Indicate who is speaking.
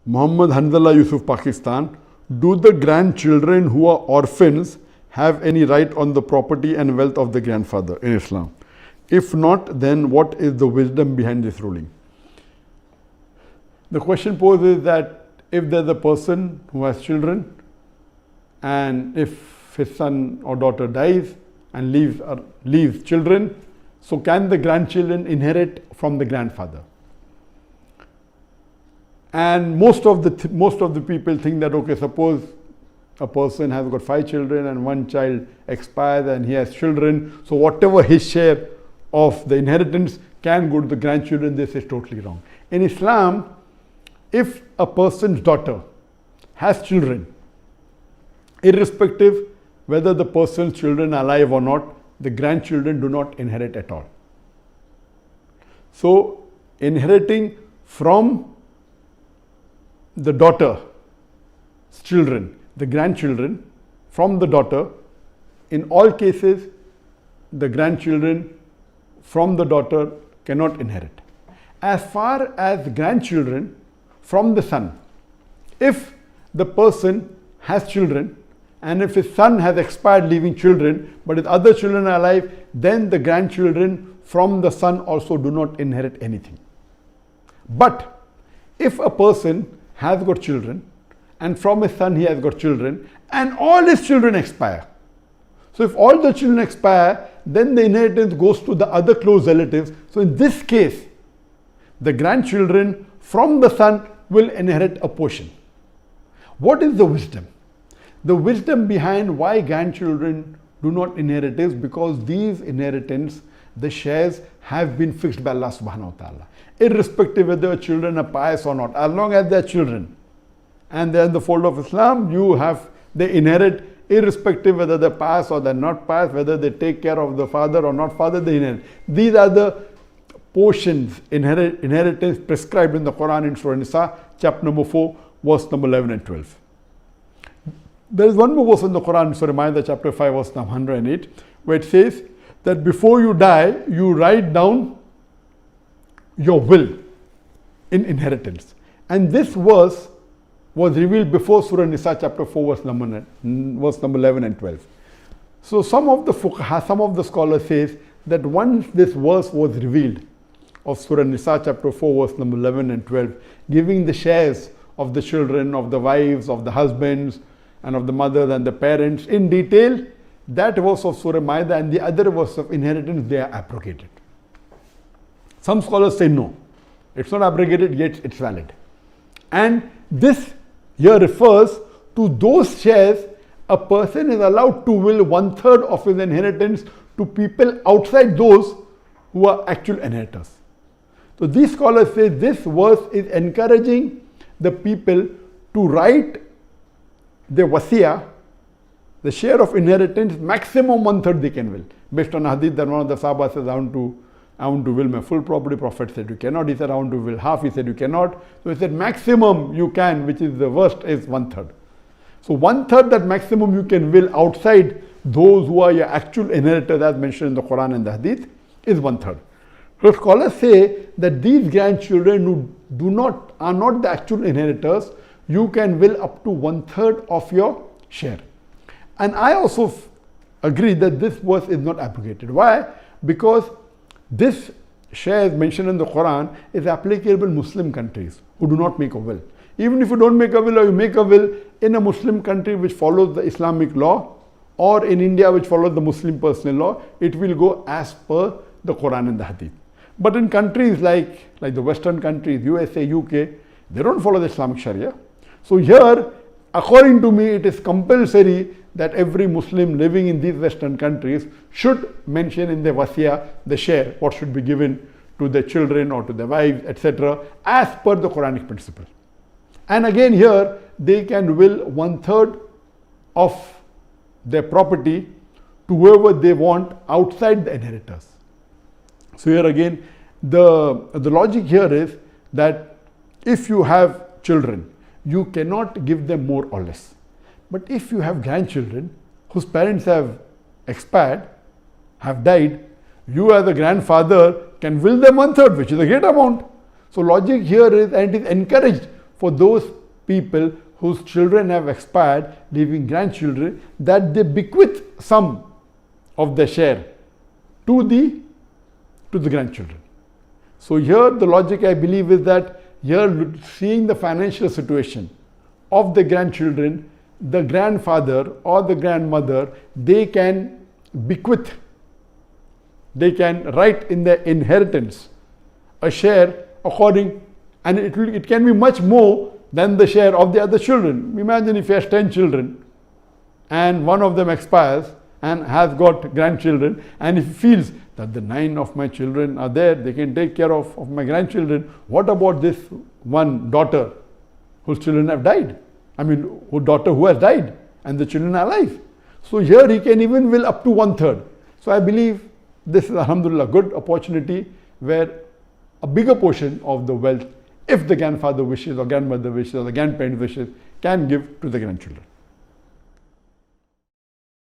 Speaker 1: Muhammad Hanzala Yusuf, Pakistan. Do the grandchildren who are orphans have any right on the property and wealth of the grandfather in Islam? If not, then what is the wisdom behind this ruling? The question poses that if there's a person who has children and if his son or daughter dies and leaves children, so can the grandchildren inherit from the grandfather? And most of the people think that, okay, suppose a person has got 5 children and one child expires and he has children, so whatever his share of the inheritance can go to the grandchildren. This is totally wrong. In Islam, if a person's daughter has children, irrespective whether the person's children are alive or not, the grandchildren do not inherit at all. So, inheriting from the daughter's children, the grandchildren from the daughter, in all cases, the grandchildren from the daughter cannot inherit. As far as grandchildren from the son, if the person has children and if his son has expired leaving children but his other children are alive, then the grandchildren from the son also do not inherit anything. But if a person has got children and from his son he has got children and all his children expire, so if all the children expire, then the inheritance goes to the other close relatives. So in this case, the grandchildren from the son will inherit a portion. What is the wisdom? The wisdom behind why grandchildren do not inherit is because these inheritance, the shares, have been fixed by Allah subhanahu wa ta'ala. Irrespective whether children are pious or not, as long as they are children and they are in the fold of Islam, they inherit irrespective whether they're pious or they're not pious, whether they take care of the father or not father, they inherit. These are the portions, inheritance prescribed in the Quran in Surah Nisa, chapter number 4, verse number 11 and 12. There is one more verse in the Quran, Surah Ma'idah, chapter 5, verse number 108, where it says that before you die, you write down your will in inheritance. And this verse was revealed before Surah Nisa chapter 4 verse number 11 and 12. So some of the fuqaha, some of the scholars says that once this verse was revealed of Surah Nisa chapter 4 verse number 11 and 12, giving the shares of the children, of the wives, of the husbands and of the mothers and the parents in detail, that verse of Surah Ma'idah and the other verse of inheritance, they are abrogated. Some scholars say no, it's not abrogated, yet it's valid. And this here refers to those shares a person is allowed to will 1/3 of his inheritance to people outside those who are actual inheritors. So these scholars say this verse is encouraging the people to write their wasiyah, the share of inheritance, maximum 1/3 they can will. Based on hadith that one of the Sahaba says, I want to will my full property. Prophet said you cannot. He said I want to will half. He said you cannot. So he said maximum you can, which is the worst, is 1/3. So 1/3 that maximum you can will outside those who are your actual inheritors, as mentioned in the Quran and the Hadith, is 1/3. So scholars say that these grandchildren who are not the actual inheritors, you can will up to 1/3 of your share. And I also agree that this verse is not abrogated. Why? Because this share mentioned in the Quran is applicable in Muslim countries who do not make a will. Even if you don't make a will or you make a will in a Muslim country which follows the Islamic law, or in India which follows the Muslim personal law, it will go as per the Quran and the Hadith. But in countries like the Western countries, USA, UK, they don't follow the Islamic Sharia. So here, according to me, it is compulsory that every Muslim living in these Western countries should mention in their wasiyah the share, what should be given to their children or to their wives, etc., as per the Quranic principle. And again here, they can will 1/3 of their property to whoever they want outside the inheritors. So here again, the logic here is that if you have children, you cannot give them more or less. But if you have grandchildren whose parents have expired, have died, you as a grandfather can will them 1/3, which is a great amount. So logic here is, and it is encouraged for those people whose children have expired, leaving grandchildren, that they bequeath some of their share to the grandchildren. So here the logic, I believe, is that here, seeing the financial situation of the grandchildren, the grandfather or the grandmother, they can bequeath, they can write in their inheritance a share according, and it can be much more than the share of the other children. Imagine if he has 10 children and one of them expires and has got grandchildren, and if he feels that the 9 of my children are there, they can take care of my grandchildren, what about this one daughter whose children have died? I mean, a daughter who has died and the children are alive. So here he can even will up to 1/3. So I believe this is, alhamdulillah, good opportunity where a bigger portion of the wealth, if the grandfather wishes or grandmother wishes or the grandparent wishes, can give to the grandchildren.